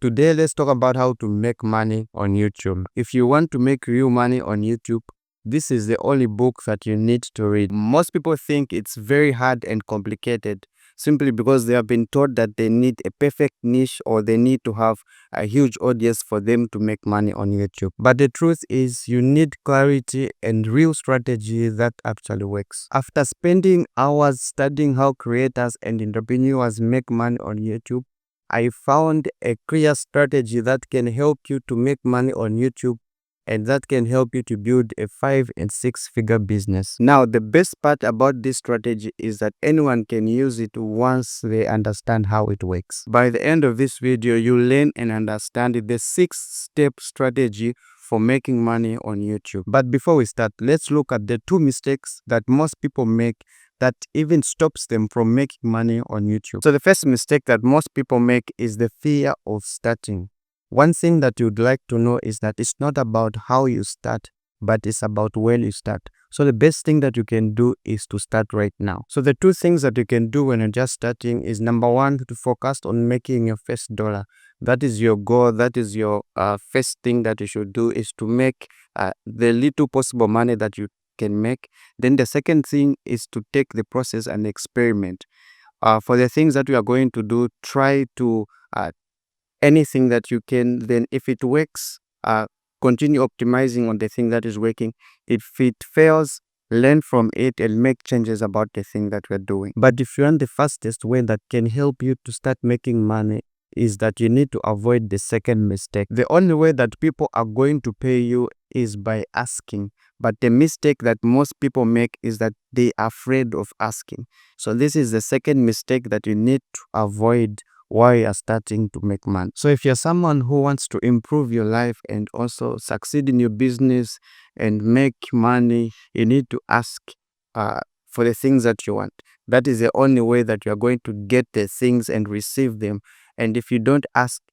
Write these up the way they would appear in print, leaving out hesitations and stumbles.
Today, let's talk about how to make money on YouTube. If you want to make real money on YouTube, this is the only book that you need to read. Most people think it's very hard and complicated simply because they have been taught that they need a perfect niche or they need to have a huge audience for them to make money on YouTube. But the truth is you need clarity and real strategy that actually works. After spending hours studying how creators and entrepreneurs make money on YouTube, I found a clear strategy that can help you to make money on YouTube and that can help you to build a 5 and 6 figure business. Now, the best part about this strategy is that anyone can use it once they understand how it works. By the end of this video, you learn and understand the 6-step strategy for making money on YouTube. But before we start, let's look at the 2 mistakes that most people make that even stops them from making money on YouTube. So the first mistake that most people make is the fear of starting. One thing that you'd like to know is that it's not about how you start, but it's about when you start. So the best thing that you can do is to start right now. So the 2 things that you can do when you're just starting is number 1, to focus on making your first dollar. That is your goal. That is your first thing that you should do, is to make the little possible money that you can make. Then the second thing is to take the process and experiment. For the things that you are going to do, try to anything that you can. Then if it works, continue optimizing on the thing that is working. If it fails, learn from it and make changes about the thing that we're doing. But if you want the fastest way that can help you to start making money, is that you need to avoid the second mistake. The only way that people are going to pay you is by asking. But the mistake that most people make is that they are afraid of asking. So this is the second mistake that you need to avoid while you are starting to make money. So if you're someone who wants to improve your life and also succeed in your business and make money, you need to ask for the things that you want. That is the only way that you're going to get the things and receive them. And if you don't ask,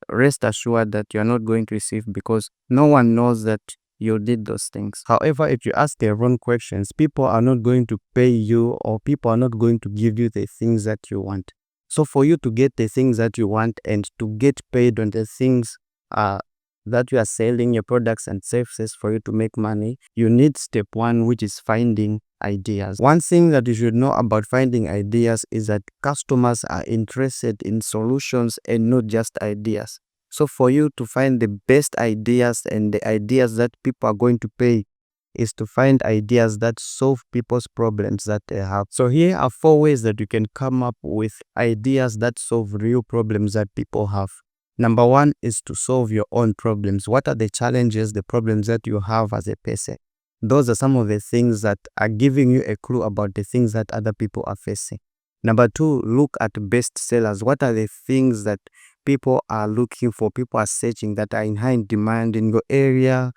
rest assured that you're not going to receive, because no one knows that you did those things. However, if you ask the wrong questions, people are not going to pay you, or people are not going to give you the things that you want. So for you to get the things that you want and to get paid on the things that you are selling, your products and services, for you to make money, you need step 1, which is finding ideas. One thing that you should know about finding ideas is that customers are interested in solutions and not just ideas. So for you to find the best ideas and the ideas that people are going to pay, is to find ideas that solve people's problems that they have. So here are 4 ways that you can come up with ideas that solve real problems that people have. Number 1 is to solve your own problems. What are the challenges, the problems that you have as a person? Those are some of the things that are giving you a clue about the things that other people are facing. Number 2, look at best sellers. What are the things that people are looking for, people are searching, that are in high demand in your area,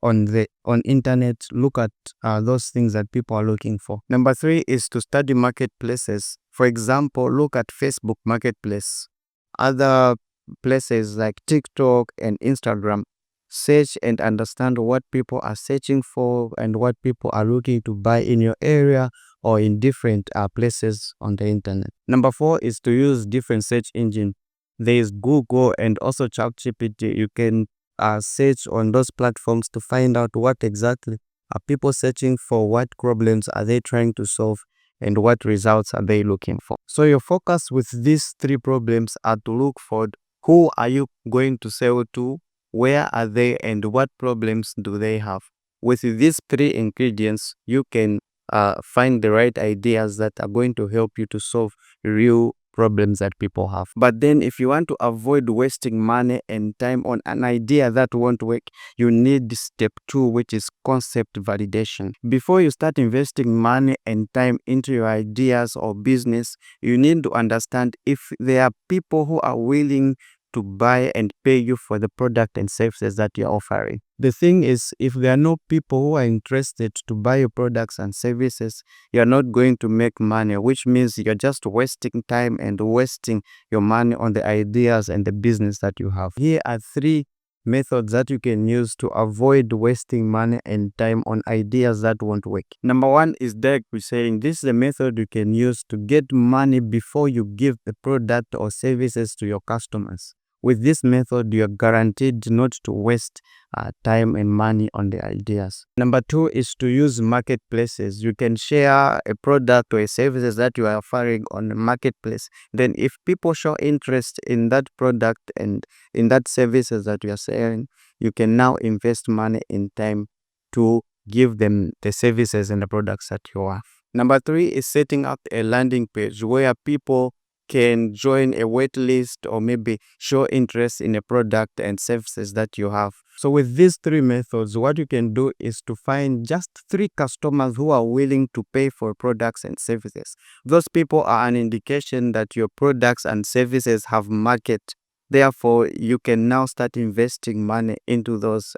on internet? Look at those things that people are looking for. Number 3 is to study marketplaces. For example, look at Facebook Marketplace, other places like TikTok and Instagram. Search and understand what people are searching for and what people are looking to buy in your area or in different places on the internet. Number 4 is to use different search engines. There is Google and also ChatGPT. You can search on those platforms to find out what exactly are people searching for, what problems are they trying to solve, and what results are they looking for. So your focus with these 3 problems are to look for who are you going to sell to, where are they, and what problems do they have. With these 3 ingredients, you can find the right ideas that are going to help you to solve real problems that people have. But then if you want to avoid wasting money and time on an idea that won't work, you need step 2, which is concept validation. Before you start investing money and time into your ideas or business, you need to understand if there are people who are willing to buy and pay you for the product and services that you're offering. The thing is, if there are no people who are interested to buy your products and services, you're not going to make money, which means you're just wasting time and wasting your money on the ideas and the business that you have. Here are 3 methods that you can use to avoid wasting money and time on ideas that won't work. Number 1 is direct reselling. This is a method you can use to get money before you give the product or services to your customers. With this method, you are guaranteed not to waste time and money on the ideas. Number 2 is to use marketplaces. You can share a product or a services that you are offering on the marketplace. Then if people show interest in that product and in that services that you are selling, you can now invest money in time to give them the services and the products that you have. Number 3 is setting up a landing page where people can join a wait list or maybe show interest in a product and services that you have. So with these 3 methods, what you can do is to find just 3 customers who are willing to pay for products and services. Those people are an indication that your products and services have market. Therefore, you can now start investing money into those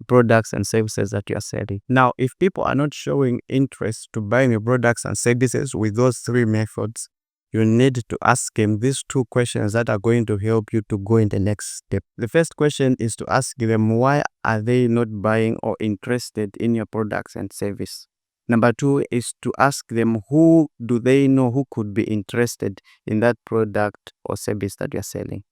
products and services that you are selling. Now, if people are not showing interest to buying your products and services with those 3 methods, you need to ask them these 2 questions that are going to help you to go in the next step. The first question is to ask them, why are they not buying or interested in your products and service? Number 2 is to ask them, who do they know who could be interested in that product or service that you're selling?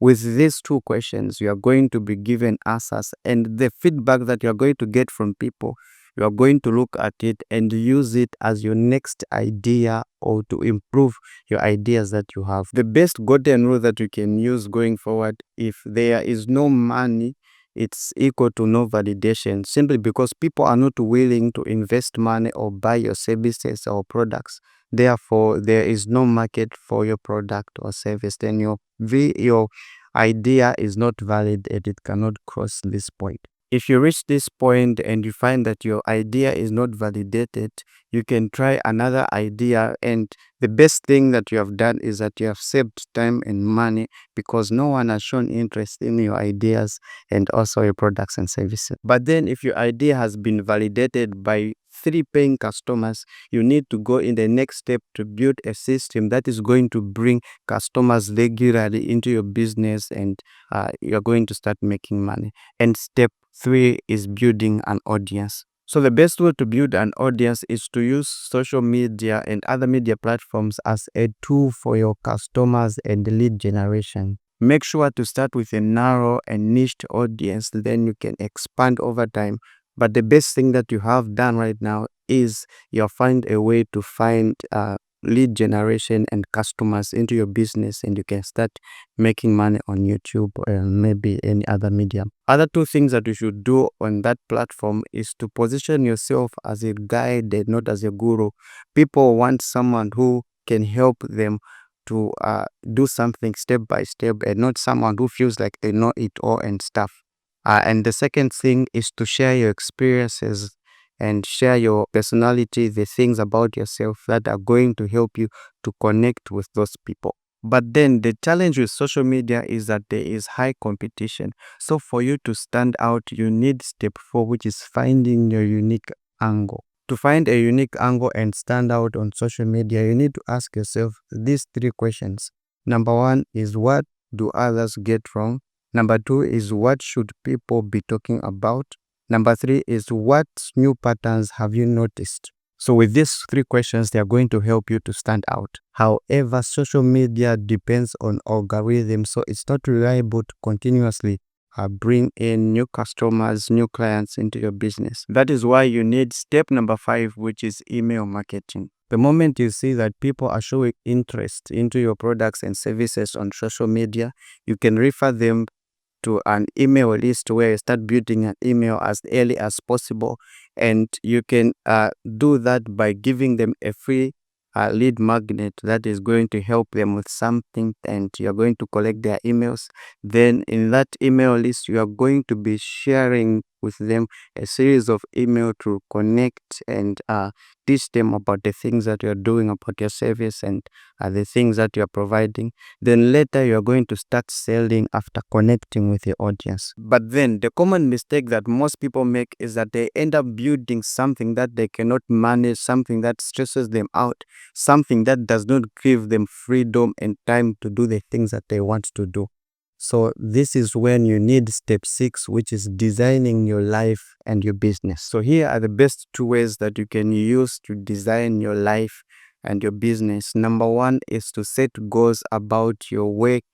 With these 2 questions, you are going to be given answers, and the feedback that you are going to get from people, you are going to look at it and use it as your next idea or to improve your ideas that you have. The best golden rule that you can use going forward: if there is no money, it's equal to no validation, simply because people are not willing to invest money or buy your services or products. Therefore, there is no market for your product or service. Then your idea is not valid and it cannot cross this point. If you reach this point and you find that your idea is not validated, you can try another idea. And the best thing that you have done is that you have saved time and money, because no one has shown interest in your ideas and also your products and services. But then if your idea has been validated by 3 paying customers, you need to go in the next step to build a system that is going to bring customers regularly into your business, and you're going to start making money. And step 3 is building an audience. So the best way to build an audience is to use social media and other media platforms as a tool for your customers and lead generation. Make sure to start with a narrow and niched audience, then you can expand over time. But the best thing that you have done right now is you find a way to find lead generation and customers into your business, and you can start making money on YouTube or maybe any other medium. Other 2 things that you should do on that platform is to position yourself as a guide and not as a guru. People want someone who can help them to do something step by step, and not someone who feels like they know it all and stuff. And the second thing is to share your experiences and share your personality, the things about yourself that are going to help you to connect with those people. But then the challenge with social media is that there is high competition. So for you to stand out, you need step 4, which is finding your unique angle. To find a unique angle and stand out on social media, you need to ask yourself these 3 questions. Number 1 is, what do others get wrong? Number 2 is, what should people be talking about? Number 3 is, what new patterns have you noticed? So with these 3 questions, they are going to help you to stand out. However, social media depends on algorithms, so it's not reliable to continuously bring in new customers, new clients into your business. That is why you need step number 5, which is email marketing. The moment you see that people are showing interest into your products and services on social media, you can refer them to an email list where you start building an email as early as possible. And you can do that by giving them a free lead magnet that is going to help them with something, and you're going to collect their emails. Then in that email list, you are going to be sharing with them a series of email to connect and teach them about the things that you're doing, about your service, and the things that you're providing. Then later you're going to start selling after connecting with the audience. But then the common mistake that most people make is that they end up building something that they cannot manage, something that stresses them out, something that does not give them freedom and time to do the things that they want to do. So this is when you need step 6, which is designing your life and your business. So here are the best 2 ways that you can use to design your life and your business. Number 1 is to set goals about your work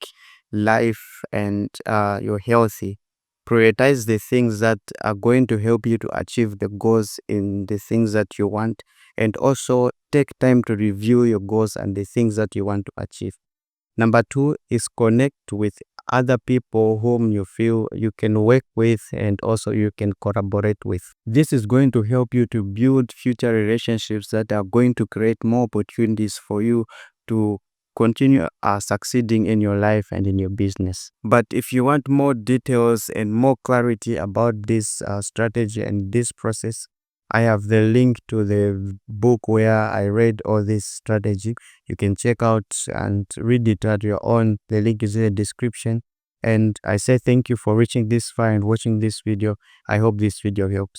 life, and you're healthy. Prioritize the things that are going to help you to achieve the goals in the things that you want, and also take time to review your goals and the things that you want to achieve. Number two is connect with other people whom you feel you can work with and also you can collaborate with. This is going to help you to build future relationships that are going to create more opportunities for you to continue succeeding in your life and in your business. But if you want more details and more clarity about this strategy and this process, I have the link to the book where I read all this strategy. You can check out and read it at your own. The link is in the description. And I say thank you for reaching this far and watching this video. I hope this video helps.